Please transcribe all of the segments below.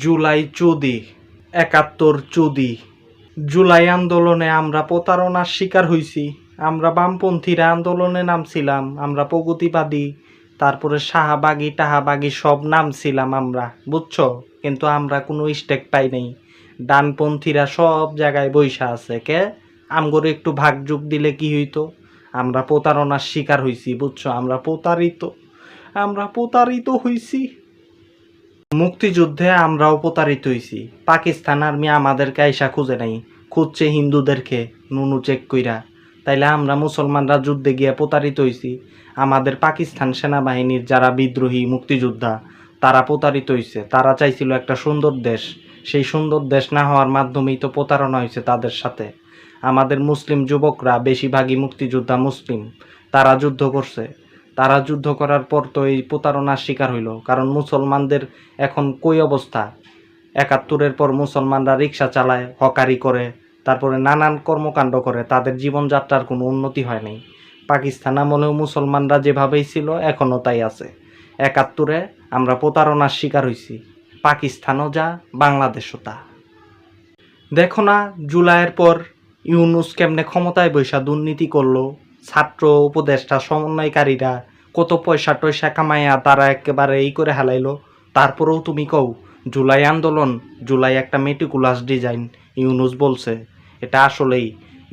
জুলাই চুদি, ৭১ চুদি। জুলাই আন্দোলনে আমরা প্রতারণার শিকার হইছি। আমরা বামপন্থীরা আন্দোলনে নামছিলাম, আমরা প্রগতিবাদী, তারপরে শাহবাগী টাহাবাগী সব নামছিলাম আমরা, বুঝছো? কিন্তু আমরা কোনো স্টেক পাই নাই। ডানপন্থীরা সব জায়গায় বইসা আছে। কে আমগরে একটু ভাগযোগ দিলে কি হইতো? আমরা প্রতারণার শিকার হইছি, বুঝছো? আমরা প্রতারিত হইছি। মুক্তিযুদ্ধে আমরাও প্রতারিত হইছি। পাকিস্তান আর্মি আমাদেরকে আইসা খুঁজে নাই, খুঁজছে হিন্দুদেরকে নুনু চেক কইরা। তাইলে আমরা মুসলমানরা যুদ্ধে গিয়ে প্রতারিত হইছি। আমাদের পাকিস্তান সেনাবাহিনীর যারা বিদ্রোহী মুক্তিযোদ্ধা তারা প্রতারিত হইছে। তারা চাইছিল একটা সুন্দর দেশ, সেই সুন্দর দেশ না হওয়ার মাধ্যমেই তো প্রতারণা হয়েছে তাদের সাথে। আমাদের মুসলিম যুবকরা বেশিরভাগই মুক্তিযোদ্ধা মুসলিম, তারা যুদ্ধ করছে। তারা যুদ্ধ করার পর তো এই প্রতারণার শিকার হইল। কারণ মুসলমানদের এখন কই অবস্থা? ৭১-এর পর মুসলমানরা রিক্সা চালায়, হকারি করে, তারপরে নানান কর্মকাণ্ড করে, তাদের জীবনযাত্রার কোনো উন্নতি হয় নাই। পাকিস্তান আমলেও মুসলমানরা যেভাবেই ছিল এখনও তাই আছে। ৭১-এ আমরা প্রতারণার শিকার হইছি। পাকিস্তানও যা, বাংলাদেশও তা। দেখো না জুলাইয়ের পর ইউনূস কেমনে ক্ষমতায় বৈশা দুর্নীতি করলো। ছাত্র উপদেষ্টা সমন্বয়কারীরা কত পয়সা টয়সা কামাইয়া তারা একেবারে এই করে হালাইলো। তারপরেও তুমি কও জুলাই আন্দোলন, জুলাই একটা মেটিকুলাস ডিজাইন। ইউনূস বলছে এটা আসলেই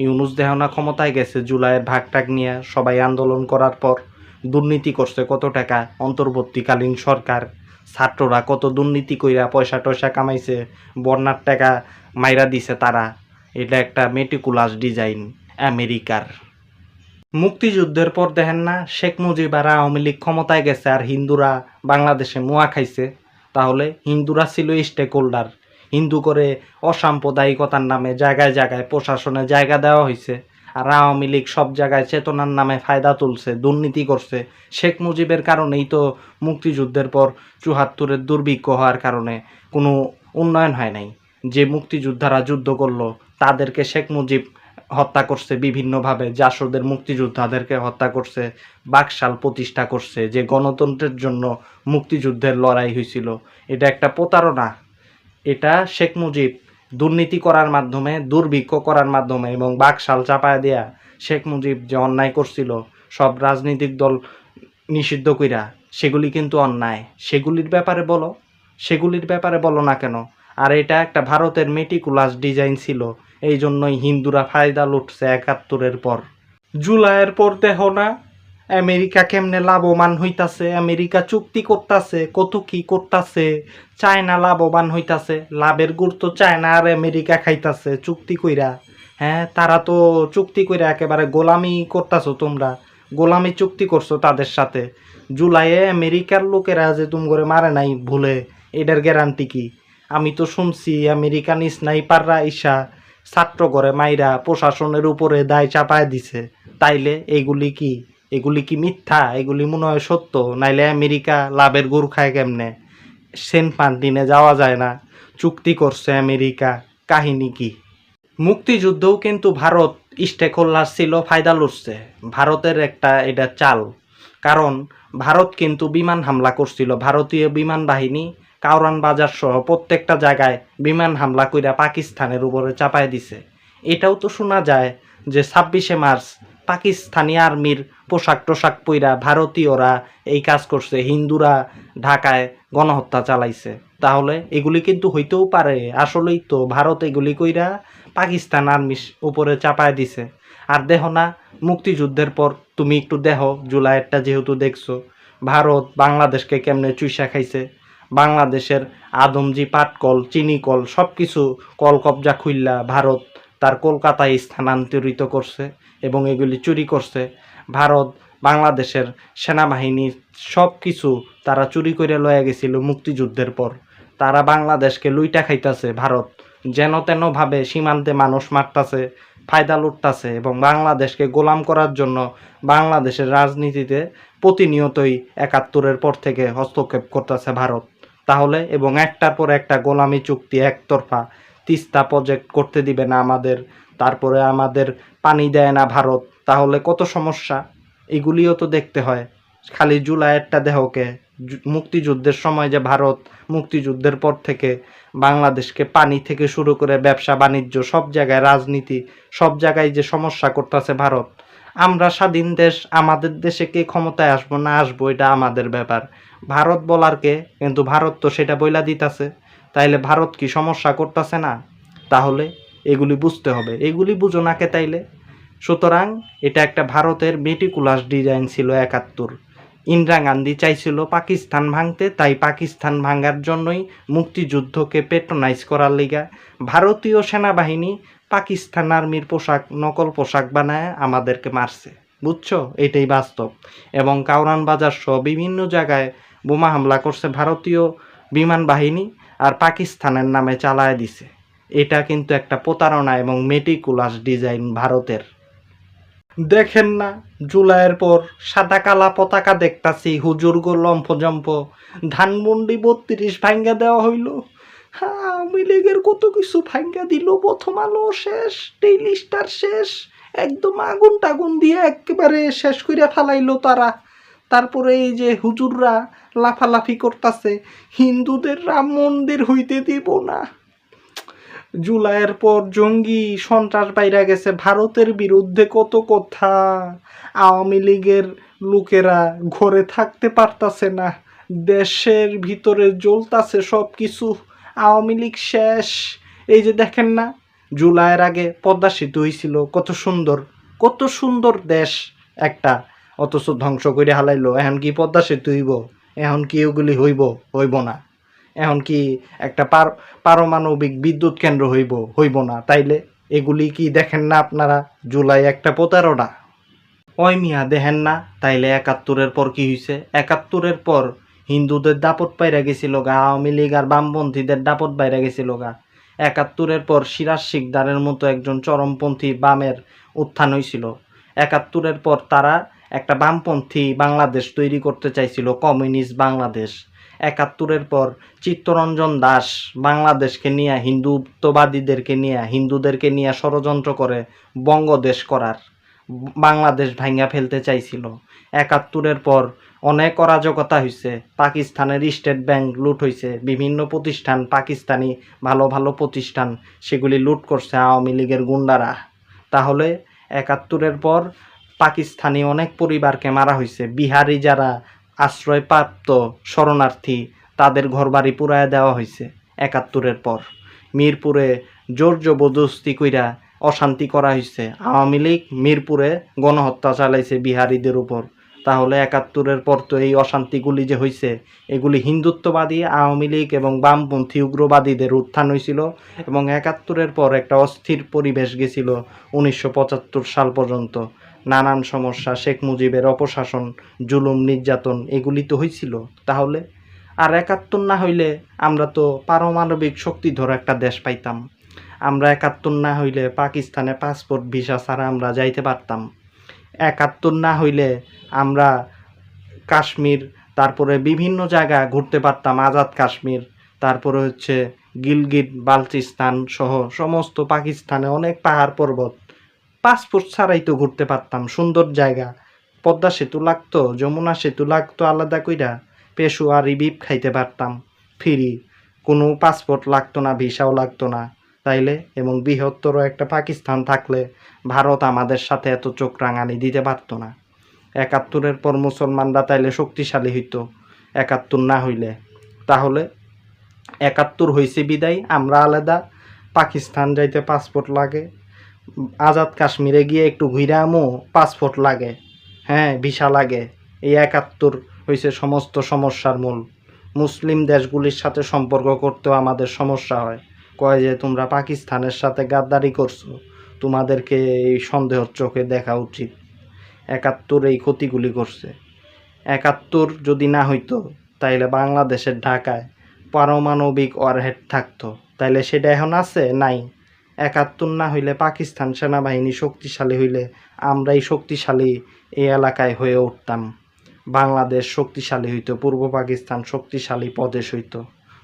ইউনূস দেহনা ক্ষমতায় গেছে জুলাইয়ের ভাগটাগ নিয়ে। সবাই আন্দোলন করার পর দুর্নীতি করছে কত টাকা, অন্তর্বর্তীকালীন সরকার। ছাত্ররা কত দুর্নীতি কইরা পয়সা টয়সা কামাইছে, বন্যার টাকা মাইরা দিছে তারা। এটা একটা মেটিকুলাস ডিজাইন আমেরিকার। মুক্তিযুদ্ধের পর দেখেন না শেখ মুজিব আর আওয়ামী লীগ ক্ষমতায় গেছে আর হিন্দুরা বাংলাদেশে মুয়া খাইছে। তাহলে হিন্দুরা ছিল স্টেক হোল্ডার। হিন্দু করে অসাম্প্রদায়িকতার নামে জায়গায় জায়গায় প্রশাসনে জায়গা দেওয়া হয়েছে। আর আওয়ামী লীগ সব জায়গায় চেতনার নামে ফায়দা তুলছে, দুর্নীতি করছে। শেখ মুজিবের কারণেই তো মুক্তিযুদ্ধের পর ৭৪-এর দুর্ভিক্ষ হওয়ার কারণে কোনো উন্নয়ন হয় নাই। যে মুক্তিযোদ্ধারা যুদ্ধ করলো তাদেরকে শেখ মুজিব হত্যা করছে বিভিন্নভাবে, জাসদের মুক্তিযোদ্ধাদেরকে হত্যা করছে, বাকশাল প্রতিষ্ঠা করছে, যে গণতন্ত্রের জন্য মুক্তিযুদ্ধের লড়াই হয়েছিল। এটা একটা প্রতারণা। এটা শেখ মুজিব দুর্নীতি করার মাধ্যমে, দুর্ভিক্ষ করার মাধ্যমে এবং বাকশাল চাপায় দেয়া শেখ মুজিব যে অন্যায় করছিল সব রাজনৈতিক দল নিষিদ্ধ কইরা, সেগুলি কিন্তু অন্যায়। সেগুলির ব্যাপারে বলো না কেন? আর এটা একটা ভারতের মেটিকুলাস ডিজাইন ছিল। এই জন্যই হিন্দুরা ফায়দা লুটছে ৭১-এর পর। জুলাইয়ের পর দেখো না আমেরিকা কেমনে লাভবান হইতাছে। আমেরিকা চুক্তি করতাছে, কত কি করতাছে। চায়না লাভবান হইতাছে, লাভের গুরুত্ব চায়না আর আমেরিকা খাইতাছে চুক্তি কইরা। হ্যাঁ, তারা তো চুক্তি কইরা একেবারে গোলামি করতাছো। তোমরা গোলামি চুক্তি করছো তাদের সাথে। জুলাইয়ে আমেরিকার লোকেরা যে তুমি করে মারে নাই ভুলে, এটার গ্যারান্টি কি? আমি তো শুনছি আমেরিকান স্নাইপাররা ইসা ছাত্র করে মাইরা প্রশাসনের উপরে দায় চাপায় দিছে। তাইলে এগুলি কি মিথ্যা? এগুলি মনে হয় সত্য। নাইলে আমেরিকা লাভের গুড় খায় কেমনে? সেন্ট মার্টিনে যাওয়া যায় না, চুক্তি করছে আমেরিকা। কাহিনী কি? মুক্তিযুদ্ধও কিন্তু ভারত স্টেক হোল্ডার ছিল, ফায়দা লুটছে। ভারতের একটা এটা চাল। কারণ ভারত কিন্তু বিমান হামলা করছিল। ভারতীয় বিমান বাহিনী কাউরান বাজার সহ প্রত্যেকটা জায়গায় বিমান হামলা কইরা পাকিস্তানের উপরে চাপায় দিছে। এটাও তো শোনা যায় যে ২৬শে মার্চ পাকিস্তানি আর্মির পোশাক টোশাক পইরা ভারতীয়রা এই কাজ করছে, হিন্দুরা ঢাকায় গণহত্যা চালাইছে। তাহলে এগুলি কিন্তু হইতেও পারে। আসলেই তো ভারত এগুলি কইরা পাকিস্তান আর্মির উপরে চাপায় দিছে। আর দেখো না মুক্তিযুদ্ধের পর তুমি একটু দেখো, জুলাইয়েরটা যেহেতু দেখছো, ভারত বাংলাদেশকে কেমনে চুইসা খাইছে। বাংলাদেশের আদমজি পাটকল, চিনিকল সব কিছু কল কবজা খুইল্লা ভারত তার কলকাতায় স্থানান্তরিত করছে এবং এগুলি চুরি করছে। ভারত বাংলাদেশের সেনাবাহিনী সব কিছু তারা চুরি করে লয়ে গেছিল মুক্তিযুদ্ধের পর। তারা বাংলাদেশকে লুইটা খাইতাছে। ভারত যেন তেনভাবে সীমান্তে মানুষ মারতাছে, ফায়দা লুটতাছে এবং বাংলাদেশকে গোলাম করার জন্য বাংলাদেশের রাজনীতিতে প্রতিনিয়তই ৭১-এর পর থেকে হস্তক্ষেপ করতেছে ভারত। তাহলে এবং একটার পর একটা গোলামি চুক্তি একতরফা। তিস্তা প্রজেক্ট করতে দিবে না আমাদের, তারপরে আমাদের পানি দেয় না ভারত। তাহলে কত সমস্যা, এগুলিও তো দেখতে হয়। খালি জুলাইয়েরটা দেহকে মুক্তিযুদ্ধের সময় যে ভারত মুক্তিযুদ্ধের পর থেকে বাংলাদেশকে পানি থেকে শুরু করে ব্যবসা বাণিজ্য সব জায়গায় রাজনীতি সব জায়গায় যে সমস্যা করতেছে ভারত। আমরা স্বাধীন দেশ, আমাদের দেশে কে ক্ষমতায় আসবো না আসবো এটা আমাদের ব্যাপার, ভারত বলার কে? কিন্তু ভারত তো সেটা বইলা দিতাছে। তাইলে ভারত কি সমস্যা করতেছে না? তাহলে এগুলি বুঝতে হবে, এগুলি বুঝো নাকে তাইলে। সুতরাং এটা একটা ভারতের মেটিকুলাস ডিজাইন ছিল ৭১। ইন্দিরা গান্ধী চাইছিল পাকিস্তান ভাঙতে, তাই পাকিস্তান ভাঙার জন্যই মুক্তিযুদ্ধকে পেট্রোনাইজ করার লিগা ভারতীয় সেনাবাহিনী পাকিস্তান আর্মির পোশাক নকল পোশাক বানায় আমাদেরকে মারছে। বুঝছো? এটাই বাস্তব। এবং কাউরান বাজার সহ বিভিন্ন জায়গায় বোমা হামলা করছে ভারতীয় বিমান বাহিনী, আর পাকিস্তানের নামে চালায় দিছে। এটা কিন্তু একটা প্রতারণা এবং মেটিকুলাস ডিজাইন ভারতের। দেখেন না, জুলাইয়ের পর সাদা কালা পতাকা দেখতাছি, হুজুরগো লম্ফজম্প, ধানমন্ডি ৩২ ভাঙ্গা দেওয়া হইল। হ্যাঁ, আওয়ামী লীগের কত কিছু ভাঙ্গা দিল, প্রথম আলো শেষ, ডেইলি স্টার শেষ, একদম আগুন টাগুন দিয়ে একেবারে শেষ কইরা ফেলাইলো তারা। তারপরে এই যে হুজুররা লাফালাফি করতাছে, হিন্দুদের রাম মন্দির হইতে দিব না। জুলাইয়ের পর জঙ্গি সন্ত্রাস বাইরা গেছে, ভারতের বিরুদ্ধে কত কথা। আওয়ামী লীগের লোকেরা ঘরে থাকতে পারতাছে না, দেশের ভিতরে জ্বলতাছে সব কিছু। আওয়ামী লীগ শেষ। এই যে দেখেন না, জুলাইয়ের আগে পদ্মা সেতু হয়েছিল, কত সুন্দর, কত সুন্দর দেশ একটা, অথচ ধ্বংস করে হালাইলো। এখন কি পদ্মা সেতু হইব? এখন কি ওগুলি হইব? হইব না। এখন কি একটা পারমাণবিক বিদ্যুৎ কেন্দ্র হইব না। তাইলে এগুলি কি দেখেন না আপনারা? জুলাই একটা প্রতারণা। ওই মিয়া দেখেন না? তাইলে ৭১-এর পর কি হয়েছে? ৭১-এর পর হিন্দুদের দাপট পাইরা গেছিল গা, আওয়ামী লীগ আর বামপন্থীদের দাপট বাইরা গেছিল গা। ৭১-এর পর সিরাজ শিকদারের মতো একজন চরমপন্থী বামের উত্থান হয়েছিল। ৭১-এর পর তারা একটা বামপন্থী বাংলাদেশ তৈরি করতে চাইছিল, কমিউনিস্ট বাংলাদেশ। ৭১-এর পর চিত্তরঞ্জন দাস বাংলাদেশকে নিয়ে, হিন্দুত্ববাদীদেরকে নিয়ে, হিন্দুদেরকে নিয়ে ষড়যন্ত্র করে বঙ্গদেশ করার, বাংলাদেশ ভাঙ্গা ফেলতে চাইছিল। ৭১-এর পর অনেক অরাজকতা হয়েছে, পাকিস্তানের স্টেট ব্যাংক লুট হয়েছে, বিভিন্ন প্রতিষ্ঠান পাকিস্তানি ভালো ভালো প্রতিষ্ঠান সেগুলি লুট করছে আওয়ামী লীগের গুন্ডারা। তাহলে ৭১-এর পর পাকিস্তানি অনেক পরিবারকে মারা হয়েছে, বিহারি যারা আশ্রয়প্রাপ্ত শরণার্থী তাদের ঘরবাড়ি পুরায় দেওয়া হয়েছে ৭১-এর পর। মিরপুরে জোর জবরদস্তি কইরা অশান্তি করা হয়েছে, আওয়ামী লীগ মিরপুরে গণহত্যা চালাইছে বিহারিদের উপর। তাহলে ৭১-এর পর তো এই অশান্তিগুলি যে হয়েছে এগুলি হিন্দুত্ববাদী আওয়ামী লীগ এবং বামপন্থী উগ্রবাদীদের উত্থান হয়েছিল। এবং ৭১-এর পর একটা অস্থির পরিবেশ গেছিল ১৯৭৫ সাল পর্যন্ত। নানান সমস্যা, শেখ মুজিবের অপশাসন, জুলুম নির্যাতন এগুলি তো হয়েছিল। তাহলে আর ৭১ না হইলে আমরা তো পারমাণবিক শক্তিধর একটা দেশ পাইতাম। আমরা ৭১ না হইলে পাকিস্তানে পাসপোর্ট ভিসা ছাড়া আমরা যাইতে পারতাম। ৭১ না হইলে আমরা কাশ্মীর, তারপরে বিভিন্ন জায়গা ঘুরতে পারতাম, আজাদ কাশ্মীর, তারপরে হচ্ছে গিলগিট বালচিস্তান সহ সমস্ত পাকিস্তানে অনেক পাহাড় পর্বত পাসপোর্ট ছাড়াই তো ঘুরতে পারতাম, সুন্দর জায়গা। পদ্মা সেতু লাগতো, যমুনা সেতু লাগতো আলাদা কইরা, পেশোয়ারি বিপ খাইতে পারতাম ফ্রি, কোনো পাসপোর্ট লাগতো না, ভিসাও লাগতো না। তাইলে এবং বৃহত্তর একটা পাকিস্তান থাকলে ভারত আমাদের সাথে এত চোখ রাঙানি দিতে পারতো না। ৭১-এর পর মুসলমানরা তাইলে শক্তিশালী হইতো ৭১ না হইলে। তাহলে ৭১ হয়েছে বিদায় আমরা আলাদা, পাকিস্তান যাইতে পাসপোর্ট লাগে, আজাদ কাশ্মীরে গিয়ে একটু ঘুরে আমো পাসপোর্ট লাগে, হ্যাঁ ভিসা লাগে। এই ৭১ হয়েছে সমস্ত সমস্যার মূল। মুসলিম দেশগুলির সাথে সম্পর্ক করতেও আমাদের সমস্যা হয়, কয় যে তোমরা পাকিস্তানের সাথে গাদ্দারি করছো, তোমাদেরকে এই সন্দেহর চোখে দেখা উচিত। ৭১ এই ক্ষতিগুলি করছে। ৭১ যদি না হইতো তাইলে বাংলাদেশের ঢাকায় পারমাণবিক ওয়ারহেড থাকতো, তাইলে সেটা এখন আছে? নাই। ৭১ না হইলে পাকিস্তান সেনাবাহিনী শক্তিশালী হইলে আমরাই শক্তিশালী এই এলাকায় হয়ে উঠতাম, বাংলাদেশ শক্তিশালী হইতো, পূর্ব পাকিস্তান শক্তিশালী প্রদেশ হইতো।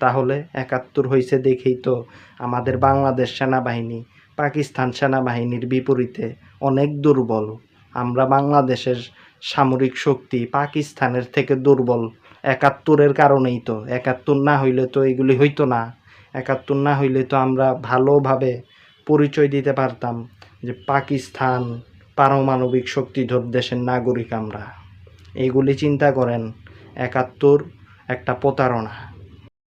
তাহলে ৭১ হয়েছে দেখেই তো আমাদের বাংলাদেশ সেনাবাহিনী পাকিস্তান সেনাবাহিনীর বিপরীতে অনেক দুর্বল। আমরা বাংলাদেশের সামরিক শক্তি পাকিস্তানের থেকে দুর্বল। ৭১-এর কারণেই তো। ৭১ না হইলে তো এগুলি হইতো না। ৭১ না হইলে তো আমরা ভালোভাবে পরিচয় দিতে পারতাম যে পাকিস্তান পারমাণবিক শক্তিধর দেশের নাগরিক আমরা। এইগুলি চিন্তা করেন, ৭১ একটা প্রতারণা।